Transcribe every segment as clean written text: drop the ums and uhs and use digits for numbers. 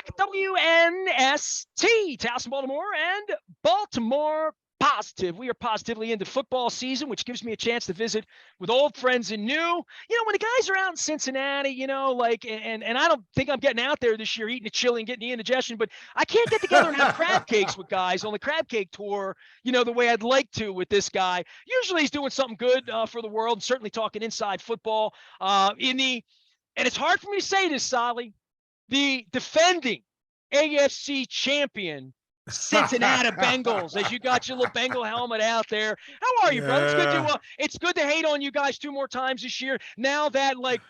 back. WNST, Towson, Baltimore, and Baltimore Positive. We are positively into football season, which gives me a chance to visit with old friends and new. You know, when the guys are out in Cincinnati, you know, like, and I don't think I'm getting out there this year eating a chili and getting the indigestion, but I can't get together and have crab cakes with guys on the crab cake tour, you know, the way I'd like to with this guy. Usually he's doing something good for the world, and certainly talking inside football. And it's hard for me to say this, Solly, the defending AFC champion Cincinnati Bengals, as you got your little Bengal helmet out there. How are you, brother? It's good to hate on you guys 2 more times this year. Now that, like,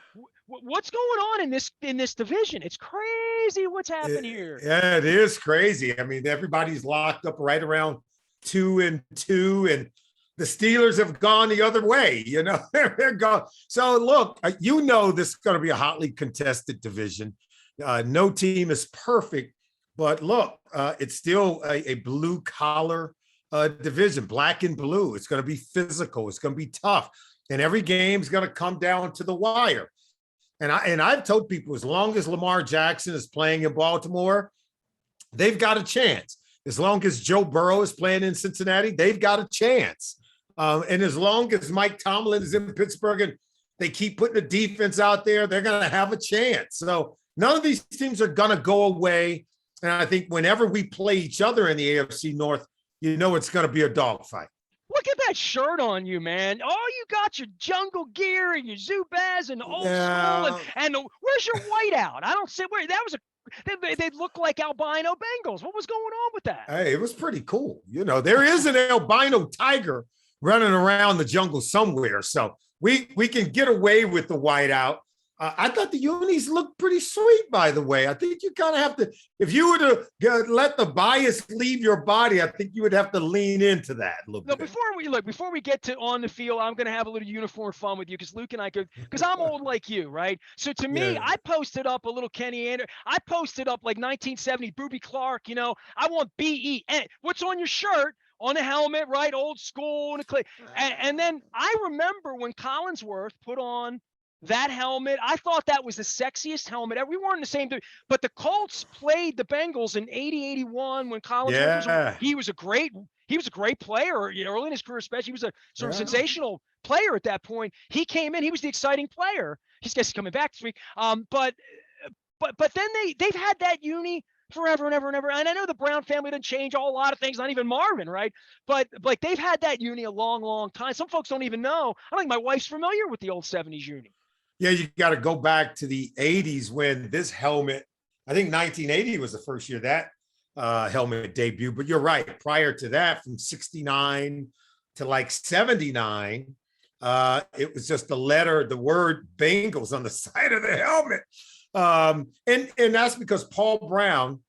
what's going on in this division? It's crazy what's happened here. Yeah, it is crazy. I mean, everybody's locked up right around 2-2, and the Steelers have gone the other way. You know, they're gone. So look, you know, this is going to be a hotly contested division. No team is perfect. But look, it's still a blue-collar division, black and blue. It's going to be physical. It's going to be tough. And every game's going to come down to the wire. And I've told people, as long as Lamar Jackson is playing in Baltimore, they've got a chance. As long as Joe Burrow is playing in Cincinnati, they've got a chance. And as long as Mike Tomlin is in Pittsburgh and they keep putting the defense out there, they're going to have a chance. So none of these teams are going to go away. And I think whenever we play each other in the AFC North, you know it's going to be a dogfight. Look at that shirt on you, man. Oh, you got your jungle gear and your Zubaz and old school. And where's your whiteout? I don't see where that was they look like albino Bengals. What was going on with that? Hey, it was pretty cool. You know, there is an albino tiger running around the jungle somewhere. So we can get away with the whiteout. I thought the unis looked pretty sweet, by the way. I think you kind of have to, if you were to let the bias leave your body, I think you would have to lean into that a little bit. Before we get to on the field, I'm going to have a little uniform fun with you because Luke and I because I'm old like you, right? So to me, I posted up a little Kenny Anderson. I posted up like 1970 Booby Clark, you know, I want B-E-N. What's on your shirt? On the helmet, right? Old school. And then I remember when Collinsworth put on that helmet. I thought that was the sexiest helmet. We weren't in the same thing, but the Colts played the Bengals in 80-81 when Collinsworth he was a great player, you know, early in his career, especially. He was a sort of sensational player at that point. He came in, he was the exciting player. He's coming back this week. But then they've had that uni forever and ever and ever. And I know the Brown family didn't change a whole lot of things, not even Marvin, right? But like they've had that uni a long, long time. Some folks don't even know. I don't think my wife's familiar with the old 70s uni. Yeah, you got to go back to the 80s when this helmet, I think 1980 was the first year that helmet debuted. But you're right. Prior to that, from 69 to like 79, it was just the word Bengals on the side of the helmet. And that's because Paul Brown,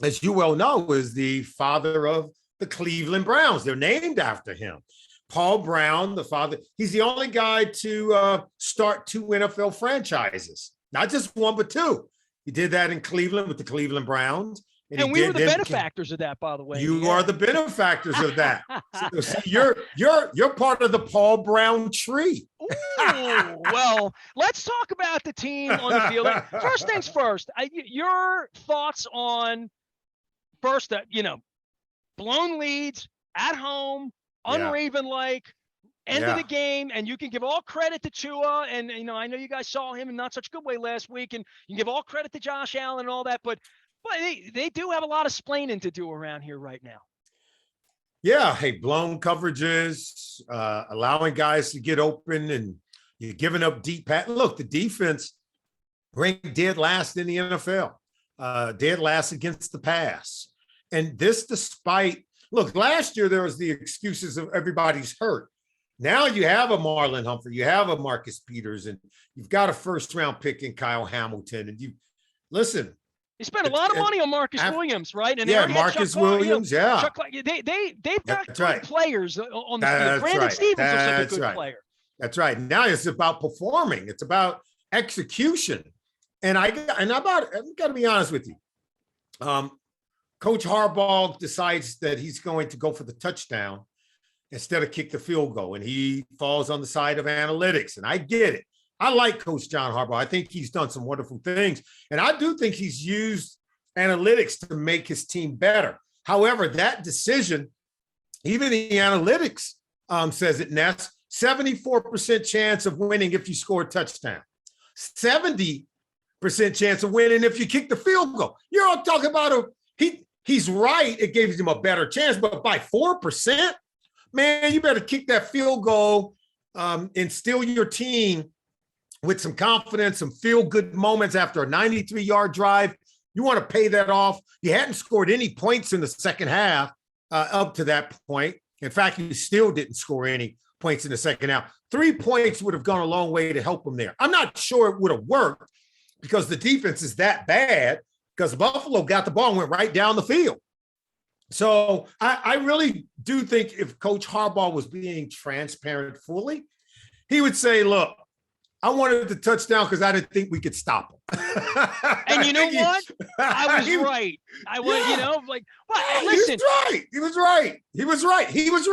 as you well know, is the father of the Cleveland Browns. They're named after him. Paul Brown, the father, he's the only guy to start 2 NFL franchises, not just 1, but 2. He did that in Cleveland with the Cleveland Browns. And we were the benefactors of that, by the way. You are the benefactors of that. So see, you're part of the Paul Brown tree. Ooh, well, let's talk about the team on the field. First things first, your thoughts on blown leads at home, unraven-like, end of the game, and you can give all credit to Tua, and I know you guys saw him in not such a good way last week, and you can give all credit to Josh Allen and all that, but they do have a lot of splaining to do around here right now. Yeah, hey, blown coverages, allowing guys to get open, and you're giving up deep pass. Look, the defense ranked dead last in the NFL, dead last against the pass, and this despite. Look, last year there was the excuses of everybody's hurt. Now you have a Marlon Humphrey, you have a Marcus Peters, and you've got a first-round pick in Kyle Hamilton. And you spent a lot of money on Marcus Williams, right? And Marcus Williams, they've got good players on the field. Brandon Stevens looks like a good player. That's right. Now it's about performing. It's about execution. And I've got to be honest with you. Coach Harbaugh decides that he's going to go for the touchdown instead of kick the field goal, and he falls on the side of analytics. And I get it. I like Coach John Harbaugh. I think he's done some wonderful things, and I do think he's used analytics to make his team better. However, that decision, even the analytics says it, Ness, 74% chance of winning if you score a touchdown, 70% chance of winning if you kick the field goal. You're all talking about he's right. It gives him a better chance, but by 4%, man, you better kick that field goal, instill your team with some confidence, some feel-good moments after a 93-yard drive. You want to pay that off. You hadn't scored any points in the second half up to that point. In fact, you still didn't score any points in the second half. 3 points would have gone a long way to help them there. I'm not sure it would have worked because the defense is that bad, because Buffalo got the ball and went right down the field. So I really do think if Coach Harbaugh was being transparent fully, he would say, look, I wanted the touchdown because I didn't think we could stop him. And you know what? I was right. I was, well, listen. He was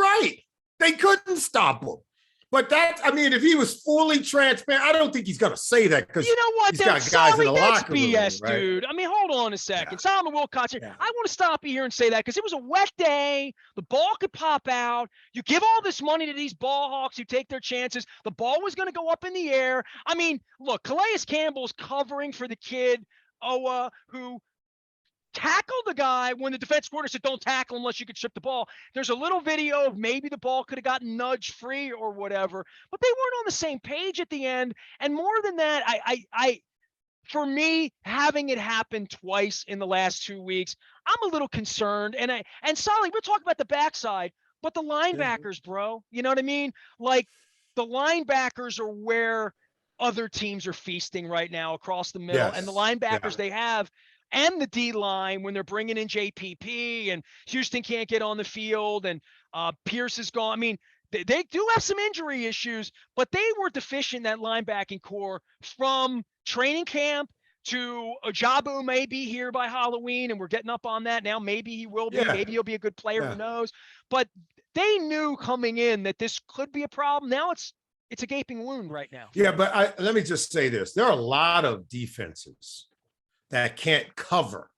right. They couldn't stop him. But if he was fully transparent, I don't think he's going to say that because you know what? he's got guys in the locker room. That's BS, right? dude. Hold on a second. Yeah. Solomon Wilcots here. Yeah. I want to stop you here and say that because it was a wet day. The ball could pop out. You give all this money to these ball hawks who take their chances. The ball was going to go up in the air. Look, Calais Campbell's covering for the kid, Owa, who tackle the guy when the defense coordinator said, don't tackle unless you can strip the ball. There's a little video of maybe the ball could have gotten nudged free or whatever, but they weren't on the same page at the end. And more than that, I for me, having it happen twice in the last 2 weeks, I'm a little concerned. And Solly, we're talking about the backside, but the linebackers, bro, you know what I mean? Like the linebackers are where other teams are feasting right now across the middle. Yes. And the linebackers they have, and the D-line when they're bringing in JPP and Houston can't get on the field and Pierce is gone. They do have some injury issues, but they were deficient in that linebacking core from training camp to Ajabu may be here by Halloween, and we're getting up on that now. Maybe he will be. Yeah. Maybe he'll be a good player. Yeah. Who knows? But they knew coming in that this could be a problem. Now it's a gaping wound right now. Yeah, but let me just say this. There are a lot of defenses that can't cover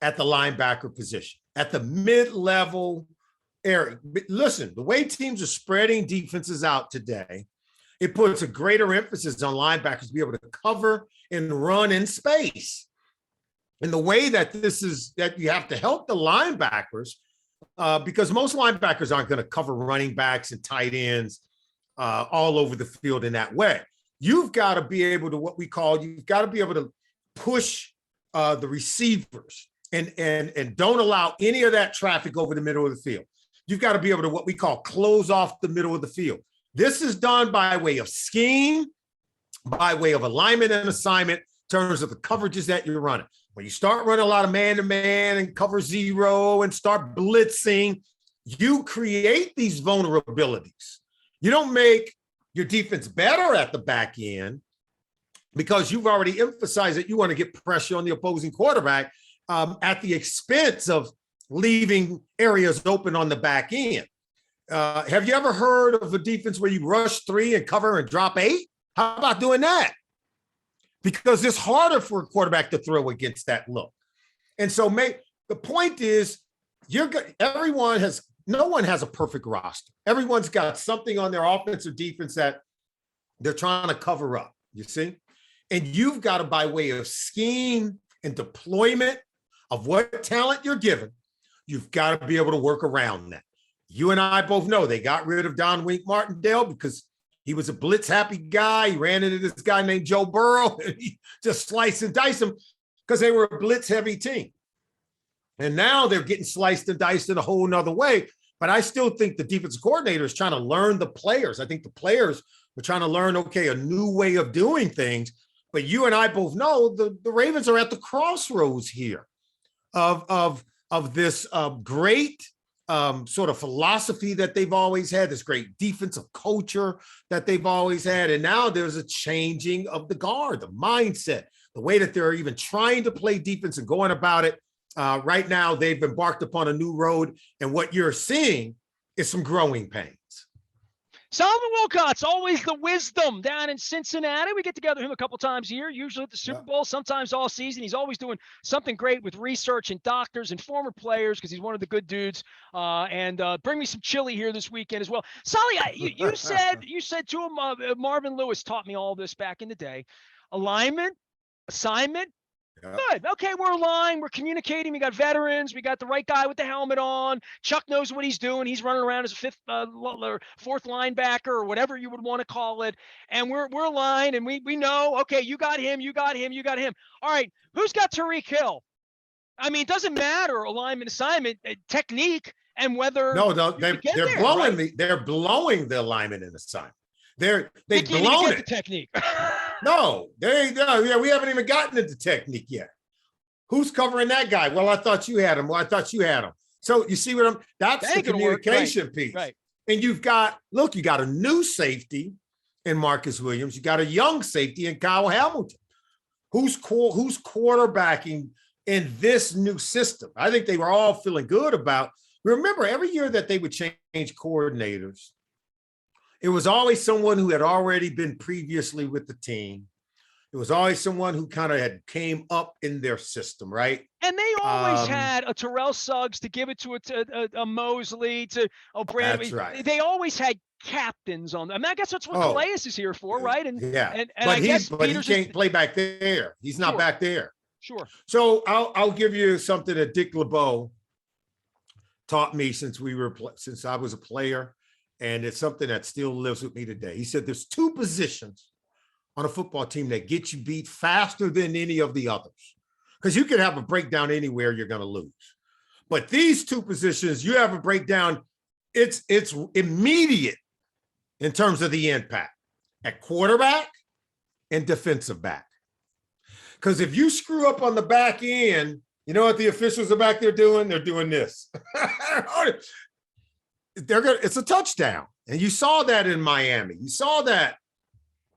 at the linebacker position, at the mid-level area. Listen, the way teams are spreading defenses out today, it puts a greater emphasis on linebackers to be able to cover and run in space. And the way that that you have to help the linebackers, because most linebackers aren't going to cover running backs and tight ends all over the field in that way. You've got to be able to you've got to be able to push the receivers and don't allow any of that traffic over the middle of the field. You've got to be able to close off the middle of the field. This is done by way of scheme, by way of alignment and assignment in terms of the coverages that you're running. When you start running a lot of man-to-man and cover zero and start blitzing, you create these vulnerabilities. You don't make your defense better at the back end, because you've already emphasized that you want to get pressure on the opposing quarterback at the expense of leaving areas open on the back end. Have you ever heard of a defense where you rush 3 and cover and drop 8? How about doing that? Because it's harder for a quarterback to throw against that look. And so the point is, no one has a perfect roster. Everyone's got something on their offense or defense that they're trying to cover up, you see? And you've got to, by way of scheme and deployment of what talent you're given, you've got to be able to work around that. You and I both know they got rid of Don Wink Martindale because he was a blitz-happy guy. He ran into this guy named Joe Burrow, and he just sliced and diced him because they were a blitz-heavy team. And now they're getting sliced and diced in a whole nother way. But I still think the defensive coordinator is trying to learn the players. I think the players are trying to learn, a new way of doing things. But you and I both know the Ravens are at the crossroads here of this great sort of philosophy that they've always had, this great defensive culture that they've always had. And now there's a changing of the guard, the mindset, the way that they're even trying to play defense and going about it. Right now, they've embarked upon a new road. And what you're seeing is some growing pains. Solomon Wilcots, always the wisdom down in Cincinnati. We get together him a couple times a year, usually at the Super Bowl, sometimes all season. He's always doing something great with research and doctors and former players because he's one of the good dudes. And bring me some chili here this weekend as well. Solly, you said to him, Marvin Lewis taught me all this back in the day. Alignment, assignment. Yeah. Good. Okay, we're aligned. We're communicating. We got veterans. We got the right guy with the helmet on. Chuck knows what he's doing. He's running around as a fourth linebacker or whatever you would want to call it. And we're aligned, and we know. Okay, you got him. You got him. You got him. All right, who's got Tyreek Hill? I mean, it doesn't matter alignment, assignment, technique, and whether they're blowing the alignment and assignment. They've blown it. The technique. No, yeah, we haven't even gotten into technique yet. Who's covering that guy? Well, I thought you had him. Well, I thought you had him. So you see what that's the communication piece. Right. And you got a new safety in Marcus Williams. You got a young safety in Kyle Hamilton. Who's quarterbacking in this new system? I think they were all feeling good about. Remember, every year that they would change coordinators, it was always someone who had already been previously with the team. It was always someone who kind of had came up in their system, right? And they always had a Terrell Suggs to give it to a Mosley, to O'Brien. That's right. They always had captains on them. I mean, I guess that's what Calais is here for, right? And he can't play back there. He's not back there. Sure. So I'll give you something that Dick LeBeau taught me since I was a player. And it's something that still lives with me today. He said there's two positions on a football team that get you beat faster than any of the others. Because you could have a breakdown anywhere, you're going to lose. But these two positions, you have a breakdown, it's immediate in terms of the impact at quarterback and defensive back. Because if you screw up on the back end, you know what the officials are back there doing? They're doing this. It's a touchdown. And you saw that in Miami. You saw that.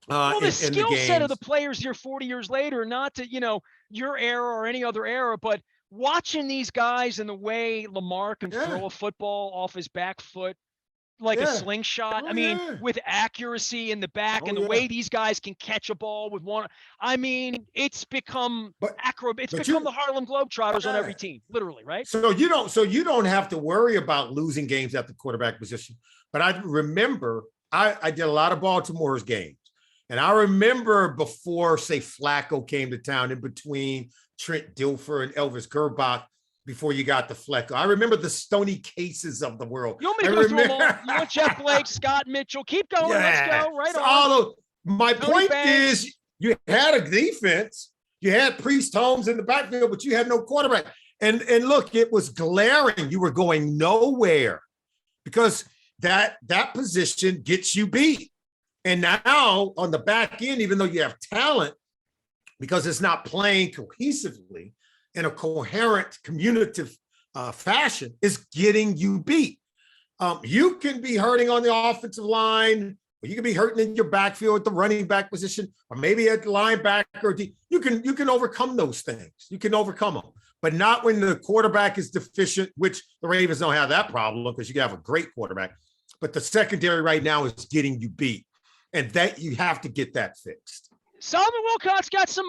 The skill set of the players here 40 years later, not to, your era or any other era, but watching these guys and the way Lamar can throw a football off his back foot like a slingshot. With accuracy in the back and the way these guys can catch a ball with one. I mean, it's become the Harlem Globetrotters on every team, literally, right? So you don't have to worry about losing games at the quarterback position. But I remember I did a lot of Baltimore's games. And I remember before, say, Flacco came to town, in between Trent Dilfer and Elvis Gerbach, before you got the Flecko. I remember the Stony Cases of the world. You want me to go through them all? You want Jeff Blake, Scott Mitchell. Keep going. Let's go. Right on. My point is, you had a defense. You had Priest Holmes in the backfield, but you had no quarterback. And look, it was glaring. You were going nowhere because that position gets you beat. And now on the back end, even though you have talent, because it's not playing cohesively in a coherent, communicative fashion, is getting you beat. You can be hurting on the offensive line, or you can be hurting in your backfield at the running back position, or maybe at the linebacker. You can overcome those things. You can overcome them, but not when the quarterback is deficient, which the Ravens don't have that problem because you can have a great quarterback. But the secondary right now is getting you beat, and that you have to get that fixed. Solomon Wilcots got some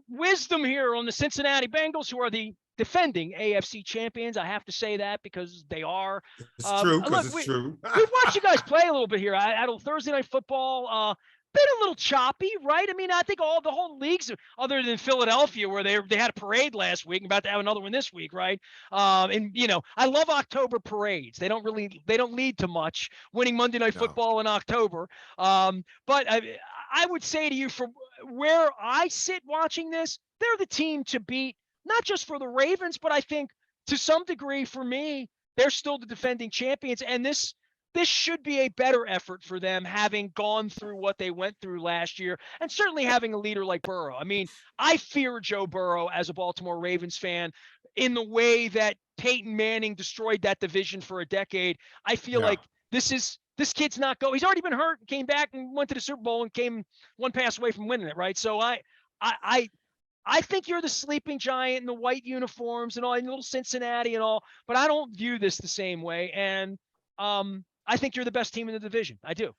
wisdom here on the Cincinnati Bengals, who are the defending AFC champions. I have to say that because they are. It's true. It's true. We've watched you guys play a little bit here. I had a Thursday Night Football. Been a little choppy, right? I mean, I think the whole leagues, other than Philadelphia, where they had a parade last week, and about to have another one this week, right? And I love October parades. They don't lead to much. Winning Monday Night Football in October, but I would say to you, from where I sit watching this, they're the team to beat, not just for the Ravens, but I think to some degree for me, they're still the defending champions. And this should be a better effort for them, having gone through what they went through last year, and certainly having a leader like Burrow. I mean, I fear Joe Burrow as a Baltimore Ravens fan in the way that Peyton Manning destroyed that division for a decade. I feel like this kid's not go. He's already been hurt, came back and went to the Super Bowl and came one pass away from winning it, right? So I think you're the sleeping giant in the white uniforms and all, in little Cincinnati and all, but I don't view this the same way. And I think you're the best team in the division. I do.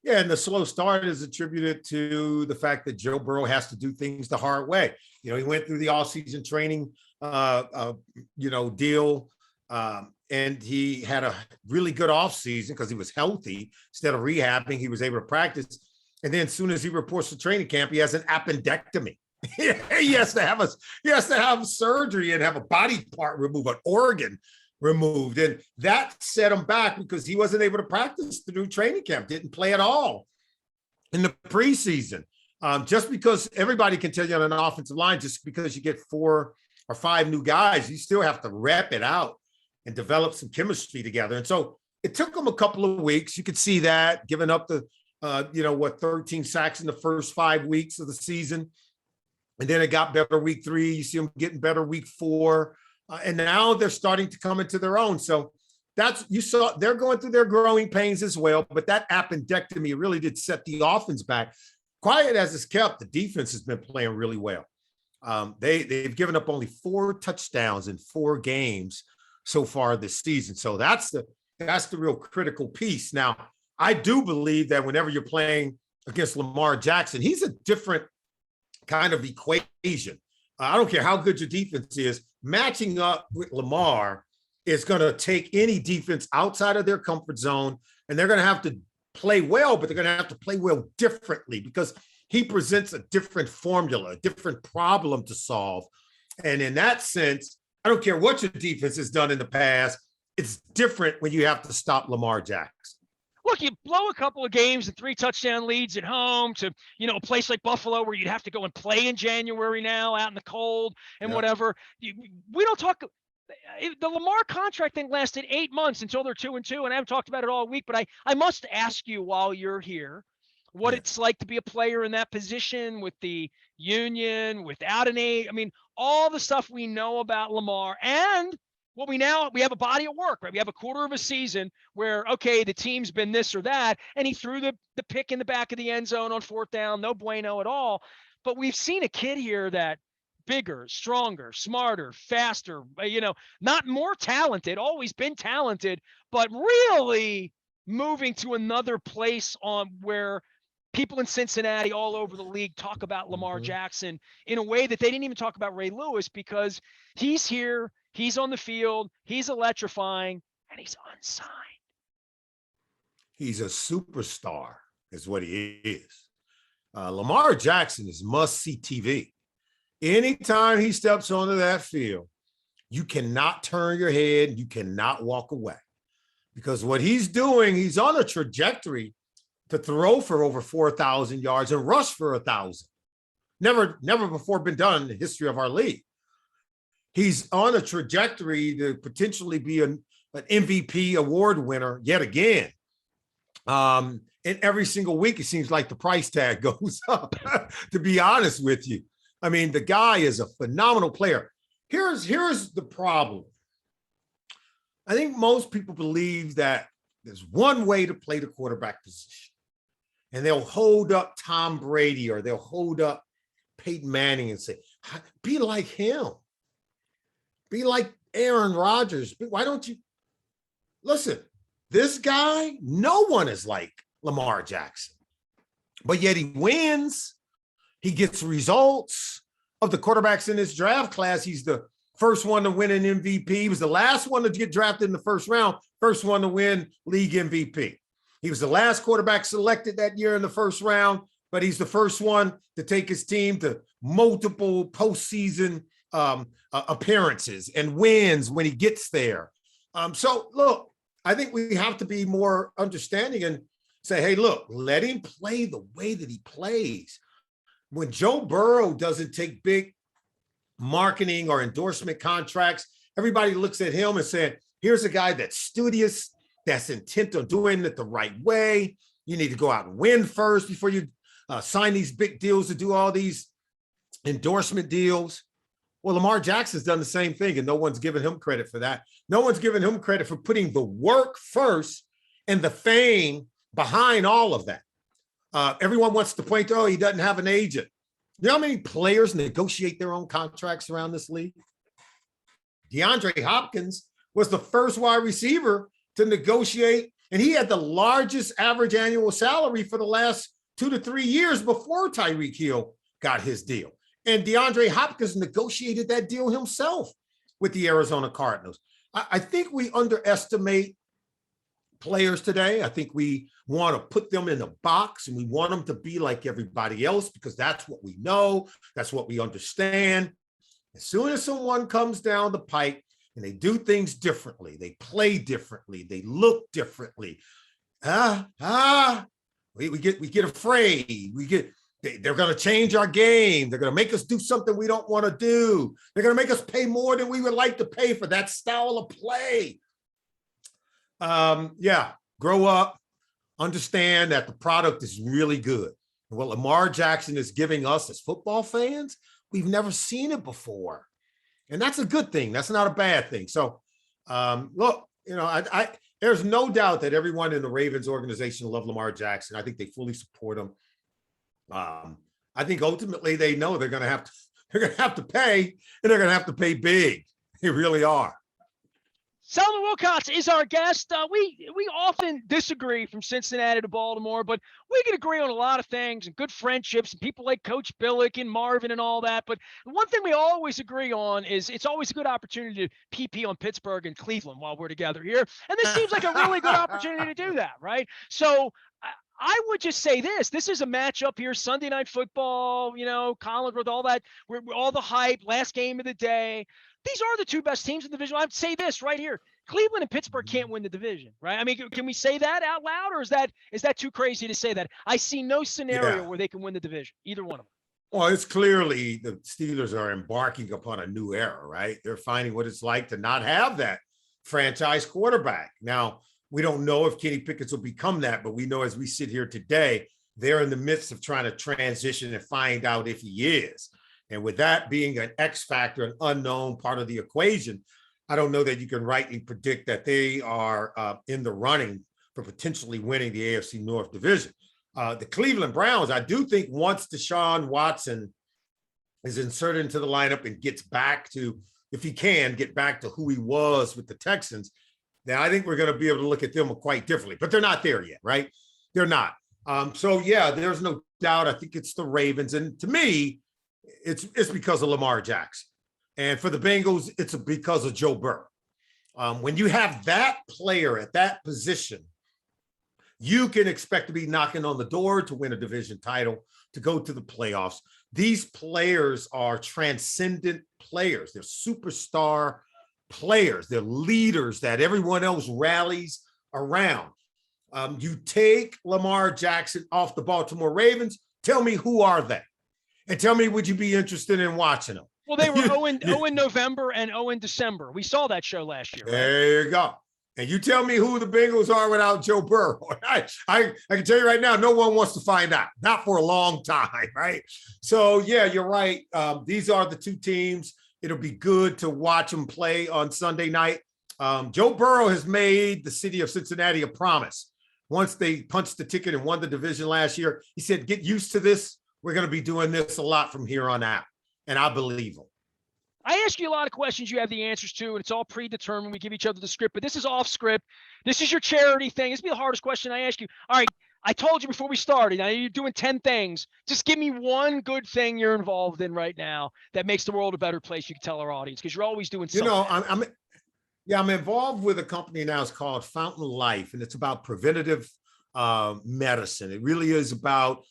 Yeah, and the slow start is attributed to the fact that Joe Burrow has to do things the hard way. He went through the all-season training, deal, and he had a really good offseason because he was healthy. Instead of rehabbing, he was able to practice. And then as soon as he reports to training camp, he has an appendectomy. he has to have surgery and have a body part removed, an organ removed, and that set him back because he wasn't able to practice through training camp, didn't play at all in the preseason. Just because everybody can tell you on an offensive line, just because you get 4 or 5 new guys, you still have to rep it out and develop some chemistry together. And so it took him a couple of weeks. You could see that, giving up the 13 sacks in the first 5 weeks of the season. And then it got better week 3. You see him getting better week 4. And now they're starting to come into their own. So they're going through their growing pains as well. But that appendectomy really did set the offense back. Quiet as it's kept, the defense has been playing really well. They've given up only 4 touchdowns in 4 games so far this season. So that's the real critical piece. Now, I do believe that whenever you're playing against Lamar Jackson, he's a different kind of equation. I don't care how good your defense is. Matching up with Lamar is going to take any defense outside of their comfort zone, and they're going to have to play well, but they're going to have to play well differently because he presents a different formula, a different problem to solve. And in that sense, I don't care what your defense has done in the past. It's different when you have to stop Lamar Jackson. Look, you blow a couple of games and 3 touchdown leads at home to, a place like Buffalo where you'd have to go and play in January now out in the cold and whatever. We don't talk. The Lamar contract thing lasted 8 months until they're 2-2, and I haven't talked about it all week, but I must ask you while you're here what it's like to be a player in that position with the union, without an age. I mean, all the stuff we know about Lamar and we have a body of work, right? We have a quarter of a season where, okay, the team's been this or that, and he threw the pick in the back of the end zone on 4th down, no bueno at all. But we've seen a kid here that bigger, stronger, smarter, faster, not more talented, always been talented, but really moving to another place on where people in Cincinnati all over the league talk about Lamar Jackson in a way that they didn't even talk about Ray Lewis, because he's here. He's on the field. He's electrifying, and he's unsigned. He's a superstar is what he is. Lamar Jackson is must-see TV. Anytime he steps onto that field, you cannot turn your head. You cannot walk away, because what he's doing, he's on a trajectory to throw for over 4,000 yards and rush for 1,000. Never before been done in the history of our league. He's on a trajectory to potentially be an MVP award winner yet again. And every single week, it seems like the price tag goes up, to be honest with you. I mean, the guy is a phenomenal player. Here's the problem. I think most people believe that there's one way to play the quarterback position, and they'll hold up Tom Brady or they'll hold up Peyton Manning and say, be like him. Be like Aaron Rodgers. Why don't you? Listen, this guy, no one is like Lamar Jackson, but yet he wins. He gets results. Of the quarterbacks in this draft class, he's the first one to win an MVP. He was the last one to get drafted in the first round, first one to win league MVP. He was the last quarterback selected that year in the first round, but he's the first one to take his team to multiple postseason appearances and wins when he gets there. So, look, I think we have to be more understanding and say, hey, look, let him play the way that he plays. When Joe Burrow doesn't take big marketing or endorsement contracts, everybody looks at him and said, here's a guy that's studious, that's intent on doing it the right way. You need to go out and win first before you sign these big deals to do all these endorsement deals. Well, Lamar Jackson's done the same thing, and no one's given him credit for that. No one's given him credit for putting the work first and the fame behind all of that. Everyone wants to point to, oh, he doesn't have an agent. You know how many players negotiate their own contracts around this league? DeAndre Hopkins was the first wide receiver to negotiate And he had the largest average annual salary for the last 2 to 3 years before Tyreek Hill got his deal. And DeAndre Hopkins negotiated that deal himself with the Arizona Cardinals. I think we underestimate players today. I think we want to put them in a box and we want them to be like everybody else because that's what we know. That's what we understand. As soon as someone comes down the pike and they do things differently, they play differently, they look differently, we get afraid. They're going to change our game. They're going to make us do something we don't want to do. They're going to make us pay more than we would like to pay for that style of play. Grow up, understand that the product is really good. And what Lamar Jackson is giving us as football fans, we've never seen it before. And that's a good thing. That's not a bad thing. So, look, there's no doubt that everyone in the Ravens organization love Lamar Jackson. I think they fully support him. I think ultimately they know they're going to have to pay, and they're going to have to pay big. They really are. Solomon Wilcots is our guest. We often disagree from Cincinnati to Baltimore, but we can agree on a lot of things and good friendships and people like Coach Billick and Marvin and all that. But one thing we always agree on is it's always a good opportunity to PP on Pittsburgh and Cleveland while we're together here. And this seems like a really good opportunity to do that, right? So I would just say this is a matchup here, Sunday Night Football, Collins with all that, all the hype, last game of the day. These are the two best teams in the division. I'd say this right here. Cleveland and Pittsburgh can't win the division, right? I mean, can we say that out loud, or is that too crazy to say that? I see no scenario where they can win the division, either one of them. Well, it's clearly the Steelers are embarking upon a new era, right? They're finding what it's like to not have that franchise quarterback. Now, we don't know if Kenny Pickett will become that, but we know as we sit here today, they're in the midst of trying to transition and find out if he is. And with that being an X factor, an unknown part of the equation, I don't know that you can rightly predict that they are in the running for potentially winning the AFC North division. The Cleveland Browns, I do think once Deshaun Watson is inserted into the lineup and gets back to, if he can, get back to who he was with the Texans, then I think we're going to be able to look at them quite differently. But they're not there yet, right? They're not. There's no doubt. I think it's the Ravens. And to me, it's because of Lamar Jackson. And for the Bengals, it's because of Joe Burrow. When you have that player at that position, you can expect to be knocking on the door to win a division title, to go to the playoffs. These players are transcendent players. They're superstar players. They're leaders that everyone else rallies around. You take Lamar Jackson off the Baltimore Ravens, tell me who are they? And tell me, would you be interested in watching them? Well, they were 0 in November and 0 in December. We saw that show last year. Right? There you go. And you tell me who the Bengals are without Joe Burrow. I can tell you right now, no one wants to find out. Not for a long time, right? So, yeah, you're right. These are the two teams. It'll be good to watch them play on Sunday night. Joe Burrow has made the city of Cincinnati a promise. Once they punched the ticket and won the division last year, he said, get used to this. We're going to be doing this a lot from here on out. And I believe him. I ask you a lot of questions you have the answers to, and it's all predetermined. We give each other the script, but this is off script. This is your charity thing. This will be the hardest question I ask you. All right, I told you before we started, now you're doing 10 things. Just give me one good thing you're involved in right now that makes the world a better place you can tell our audience, because you're always doing something. I'm involved with a company now. It's called Fountain Life, and it's about preventative medicine. It really is about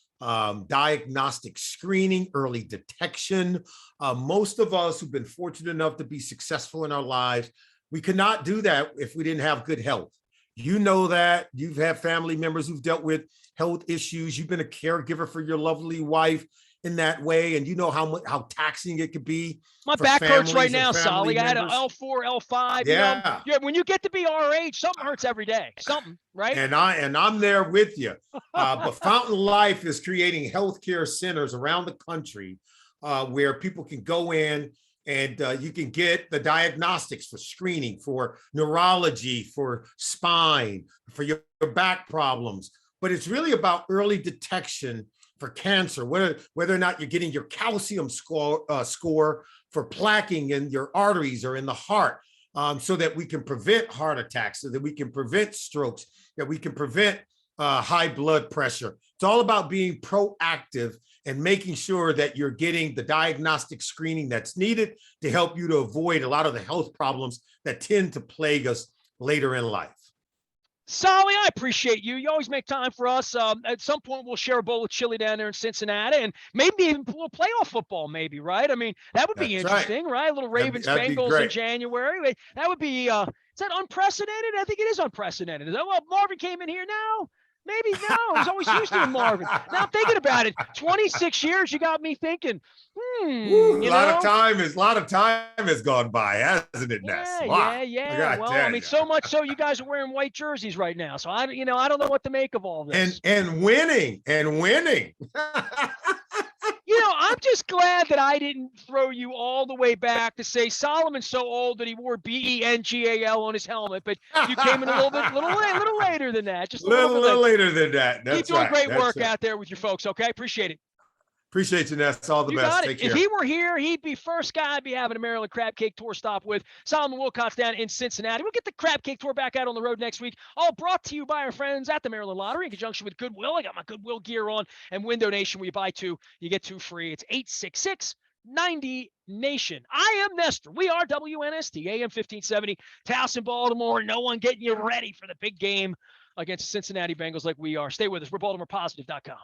diagnostic screening, early detection. Most of us who've been fortunate enough to be successful in our lives, we could not do that if we didn't have good health. You know that. You've had family members who've dealt with health issues. You've been a caregiver for your lovely wife in that way, and you know how taxing it could be. My back hurts right now, Solly. I had an L4, L5. Yeah. When you get to be our age, something hurts every day. Something, right? And I'm there with you. But Fountain Life is creating healthcare centers around the country where people can go in and you can get the diagnostics for screening, for neurology, for spine, for your back problems. But it's really about early detection for cancer, whether or not you're getting your calcium score for plaquing in your arteries or in the heart. so that we can prevent heart attacks, so that we can prevent strokes, that we can prevent high blood pressure. It's all about being proactive and making sure that you're getting the diagnostic screening that's needed to help you to avoid a lot of the health problems that tend to plague us later in life. Solly, I appreciate you. You always make time for us. At some point, we'll share a bowl of chili down there in Cincinnati, and maybe even a little playoff football, maybe, right? I mean, that would be interesting, right? A little Ravens-Bengals in January. That would be, is that unprecedented? I think it is unprecedented. Is that, well, Marvin came in here now? Maybe no. He's always used to Marvin. Now I'm thinking about it. 26 years, you got me thinking. A lot of time has gone by, hasn't it, Ness? Yeah. Well, I mean, so much so you guys are wearing white jerseys right now. So I don't know what to make of all this. And winning. I'm just glad that I didn't throw you all the way back to say Solomon's so old that he wore BENGAL on his helmet, but you came in a little later than that. Just a little later than that. Keep doing great work out there with your folks, okay? Appreciate it. Appreciate you, Ness. All the best. Take care. If he were here, he'd be first guy I'd be having a Maryland Crab Cake Tour stop with. Solomon Wilcots down in Cincinnati. We'll get the Crab Cake Tour back out on the road next week. All brought to you by our friends at the Maryland Lottery in conjunction with Goodwill. I got my Goodwill gear on, and Window Nation, where you buy two, you get two free. It's 866-90-NATION. I am Nestor. We are WNST, AM 1570, Towson, Baltimore. No one getting you ready for the big game against the Cincinnati Bengals like we are. Stay with us. We're BaltimorePositive.com.